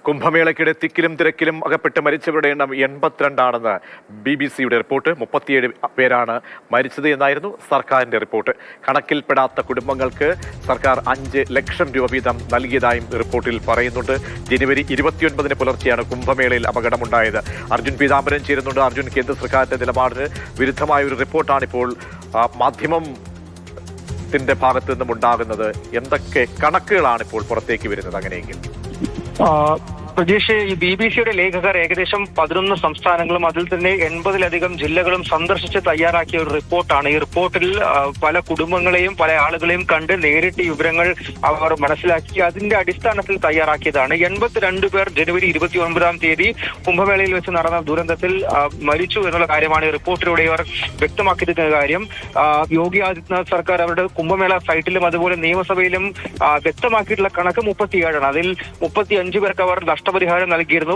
കുംഭമേളയ്ക്കിടെ തിക്കിലും തിരക്കിലും അകപ്പെട്ട് മരിച്ചവരുടെ എണ്ണം 82 BBC-യുടെ റിപ്പോർട്ട്. 37 പേരാണ് മരിച്ചത് എന്നായിരുന്നു സർക്കാരിന്റെ റിപ്പോർട്ട്. കണക്കിൽപ്പെടാത്ത കുടുംബങ്ങൾക്ക് സർക്കാർ 5 ലക്ഷം രൂപ വീതം നൽകിയതായും റിപ്പോർട്ടിൽ പറയുന്നുണ്ട്. ജനുവരി 29 പുലർച്ചെയാണ് കുംഭമേളയിൽ അപകടമുണ്ടായത്. അർജുൻ പീതാംബരൻ ചേരുന്നുണ്ട്. അർജുൻ, കേന്ദ്ര സർക്കാരിന്റെ നിലപാടിന് വിരുദ്ധമായ ഒരു റിപ്പോർട്ടാണ് ഇപ്പോൾ മാധ്യമത്തിന്റെ ഭാഗത്തു നിന്നും ഉണ്ടാകുന്നത്. എന്തൊക്കെ കണക്കുകളാണ് ഇപ്പോൾ പുറത്തേക്ക് വരുന്നത്? അങ്ങനെയെങ്കിൽ പ്രതീക്ഷ, ഈ BBC-യുടെ ലേഖകർ ഏകദേശം 11 സംസ്ഥാനങ്ങളും അതിൽ തന്നെ 80-ലധികം ജില്ലകളും സന്ദർശിച്ച് തയ്യാറാക്കിയ ഒരു റിപ്പോർട്ടാണ്. ഈ റിപ്പോർട്ടിൽ പല കുടുംബങ്ങളെയും പല ആളുകളെയും കണ്ട് നേരിട്ട് വിവരങ്ങൾ അവർ മനസ്സിലാക്കി അതിന്റെ അടിസ്ഥാനത്തിൽ തയ്യാറാക്കിയതാണ്. 82 പേർ ജനുവരി 29 കുംഭമേളയിൽ വെച്ച് നടന്ന ദുരന്തത്തിൽ മരിച്ചു എന്നുള്ള കാര്യമാണ് ഈ റിപ്പോർട്ടിലൂടെ അവർ വ്യക്തമാക്കിയിരിക്കുന്ന കാര്യം. യോഗി ആദിത്യനാഥ് സർക്കാർ അവരുടെ കുംഭമേള സൈറ്റിലും അതുപോലെ നിയമസഭയിലും വ്യക്തമാക്കിയിട്ടുള്ള കണക്ക് 37 ആണ്. അതിൽ 35 പേർക്ക് അവർ നഷ്ടപരിഹാരം നൽകിയിരുന്നു.